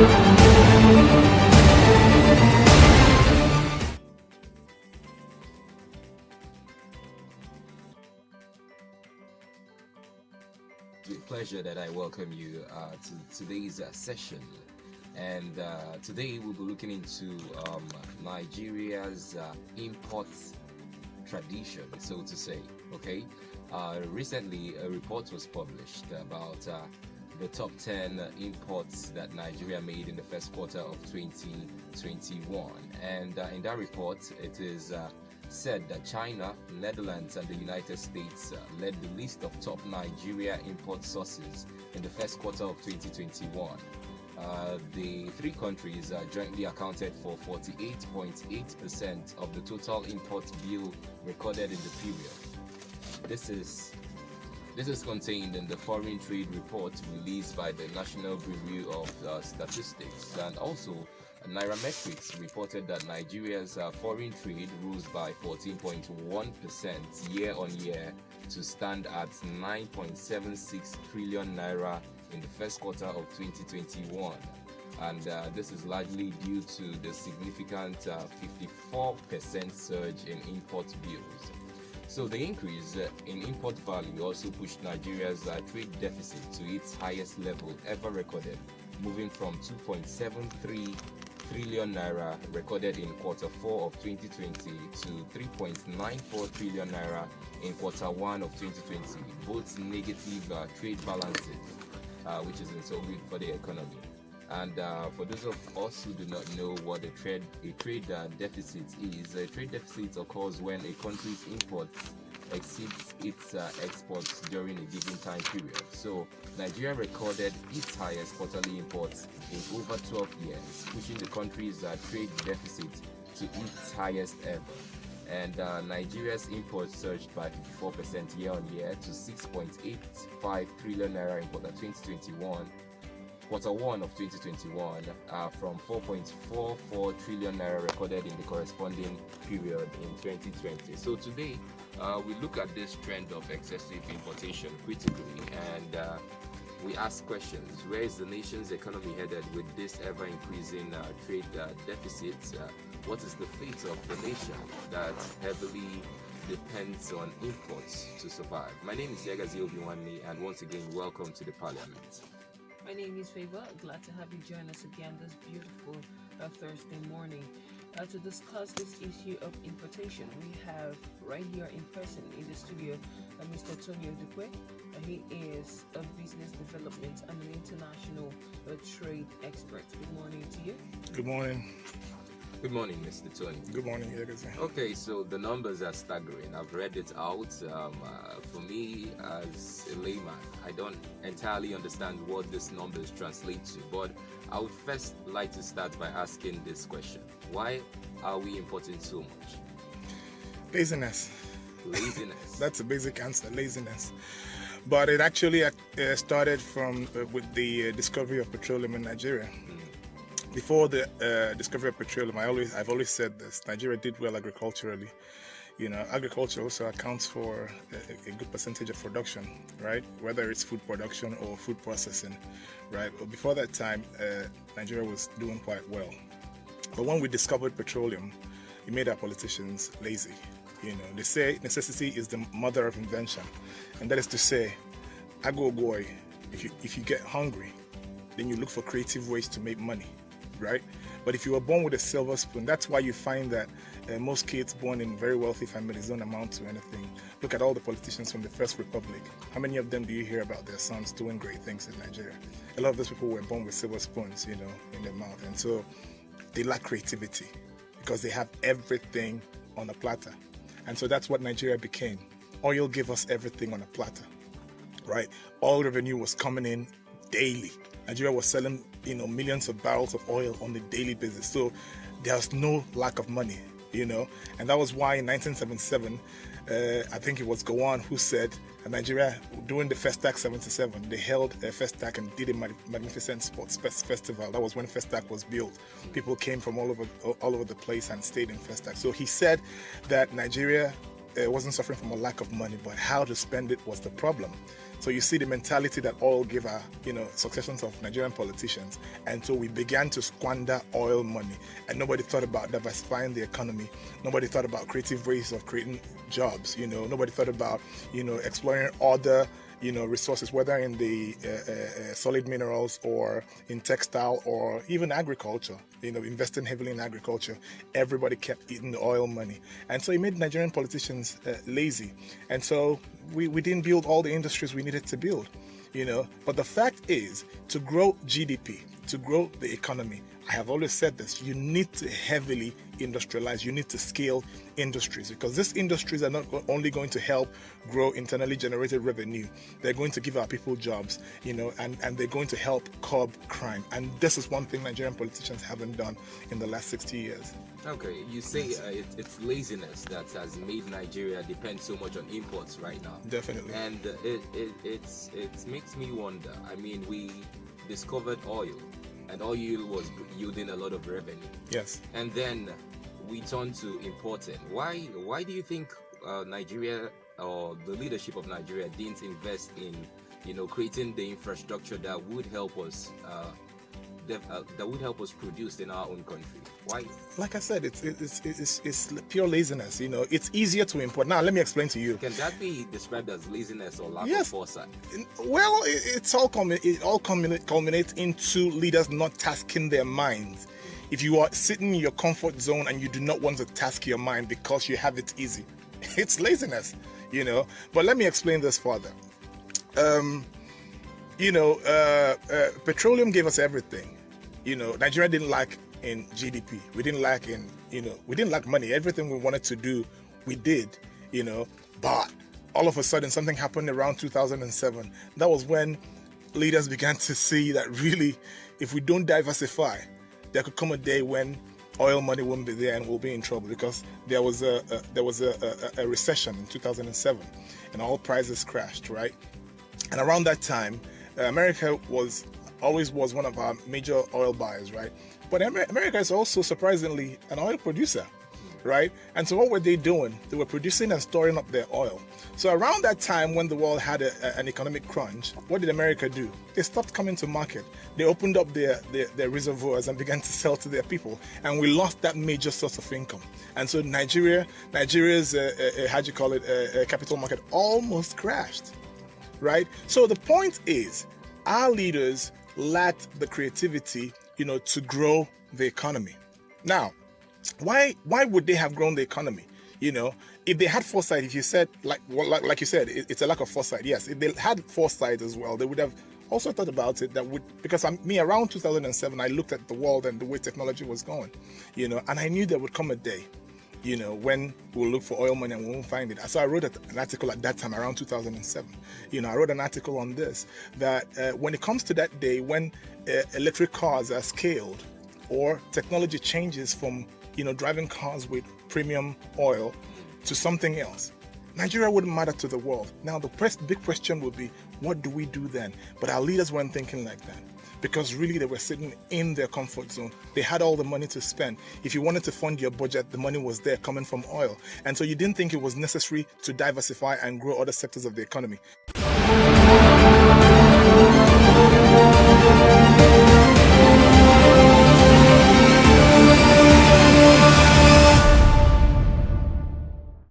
With pleasure that I welcome you to today's session. And today we'll be looking into Nigeria's import tradition, so to say. Okay. Recently, a report was published about the top 10 imports that Nigeria made in the first quarter of 2021. And in that report, it is said that China, Netherlands, and the United States led the list of top Nigeria import sources in the first quarter of 2021. The three countries jointly accounted for 48.8% of the total import bill recorded in the period. This is contained in the Foreign Trade Report released by the National Bureau of Statistics, and also Nairametrics reported that Nigeria's foreign trade rose by 14.1% year on year to stand at 9.76 trillion naira in the first quarter of 2021. And this is largely due to the significant 54% surge in import bills. So the increase in import value also pushed Nigeria's trade deficit to its highest level ever recorded, moving from 2.73 trillion naira recorded in quarter 4 of 2020 to 3.94 trillion naira in quarter 1 of 2020, both negative trade balances, which isn't so good for the economy. And for those of us who do not know what a trade deficit is, a trade deficit occurs when a country's imports exceeds its exports during a given time period. So Nigeria recorded its highest quarterly imports in over 12 years, pushing the country's trade deficit to its highest ever. And Nigeria's imports surged by 54% year on year to 6.85 trillion naira in quarter 1 of 2021, from 4.44 trillion naira recorded in the corresponding period in 2020. So today, we look at this trend of excessive importation critically, and we ask questions. Where is the nation's economy headed with this ever-increasing trade deficit? What is the fate of the nation that heavily depends on imports to survive? My name is Yagazi Obiwani, and once again, welcome to the Parliament. My name is Favor. Glad to have you join us again this beautiful Thursday morning. To discuss this issue of importation, we have right here in person in the studio Mr. Tony Odukwe. He is a business development and an international trade expert. Good morning to you. Good morning. Good morning, Mr. Tony. Good morning, Yagazi. Okay, so the numbers are staggering. I've read it out. For me, as a layman, I don't entirely understand what these numbers translate to, but I would first like to start by asking this question. Why are we importing so much? Laziness. Laziness. That's a basic answer, laziness. But it actually started from with the discovery of petroleum in Nigeria. Before the discovery of petroleum, I've always said this: Nigeria did well agriculturally. You know, agriculture also accounts for a good percentage of production, right? Whether it's food production or food processing, right? But before that time, Nigeria was doing quite well. But when we discovered petroleum, it made our politicians lazy. You know, they say necessity is the mother of invention, and that is to say, agogoy, if you get hungry, then you look for creative ways to make money. Right? But if you were born with a silver spoon, that's why you find that most kids born in very wealthy families don't amount to anything. Look at all the politicians from the First Republic. How many of them do you hear about their sons doing great things in Nigeria? A lot of those people were born with silver spoons, you know, in their mouth. And so they lack creativity because they have everything on a platter. And so that's what Nigeria became. Oil gave us everything on a platter, right? Oil revenue was coming in daily. Nigeria was selling, you know, millions of barrels of oil on a daily basis. So there's no lack of money, you know. And that was why in 1977, I think it was Gowon who said Nigeria, during the Festac 77, they held a Festac and did a magnificent sports festival. That was when Festac was built. People came from all over the place and stayed in Festac. So he said that Nigeria wasn't suffering from a lack of money, but how to spend it was the problem. So you see the mentality that oil gave our, successions of Nigerian politicians. And so we began to squander oil money. And nobody thought about diversifying the economy. Nobody thought about creative ways of creating jobs. Nobody thought about, exploring other resources, whether in the solid minerals or in textile or even agriculture, investing heavily in agriculture. Everybody kept eating the oil money. And so it made Nigerian politicians lazy. And so we didn't build all the industries we needed to build, But the fact is, to grow GDP, to grow the economy, I have always said this, you need to heavily industrialize, you need to scale industries, because these industries are not only going to help grow internally generated revenue, they're going to give our people jobs, and they're going to help curb crime. And this is one thing Nigerian politicians haven't done in the last 60 years. Okay, you say it's laziness that has made Nigeria depend so much on imports right now. Definitely. And it makes me wonder. I mean, we discovered oil, and oil was yielding a lot of revenue. Yes. And then we turned to importing. Why do you think Nigeria or the leadership of Nigeria didn't invest in, creating the infrastructure that would help us produce in our own country? Why? Like I said, it's pure laziness. It's easier to import. Now, let me explain to you. Can that be described as laziness or lack of foresight? Well, it all culminates into leaders not tasking their minds. If you are sitting in your comfort zone and you do not want to task your mind because you have it easy, it's laziness. But let me explain this further. Petroleum gave us everything. Nigeria didn't lack in GDP. We didn't lack in, we didn't lack money. Everything we wanted to do, we did, but all of a sudden something happened around 2007. That was when leaders began to see that really, if we don't diversify, there could come a day when oil money won't be there and we'll be in trouble, because there was a recession in 2007 and oil prices crashed, right? And around that time, America always was one of our major oil buyers, right? But America is also surprisingly an oil producer, right? And so what were they doing? They were producing and storing up their oil. So around that time when the world had an economic crunch, what did America do? They stopped coming to market. They opened up their reservoirs and began to sell to their people. And we lost that major source of income. And so Nigeria's, capital market almost crashed, right? So the point is, our leaders lacked the creativity, to grow the economy. Now, why would they have grown the economy? If they had foresight, if you said, like you said, it's a lack of foresight. Yes, if they had foresight as well, they would have also thought about it. Because around 2007, I looked at the world and the way technology was going, and I knew there would come a day, when we'll look for oil money and we won't find it. So I wrote an article at that time, around 2007. I wrote an article on this, that when it comes to that day when electric cars are scaled, or technology changes from, driving cars with premium oil to something else, Nigeria wouldn't matter to the world. Now, the big question would be, what do we do then? But our leaders weren't thinking like that, because really they were sitting in their comfort zone. They had all the money to spend. If you wanted to fund your budget, the money was there coming from oil. And so you didn't think it was necessary to diversify and grow other sectors of the economy.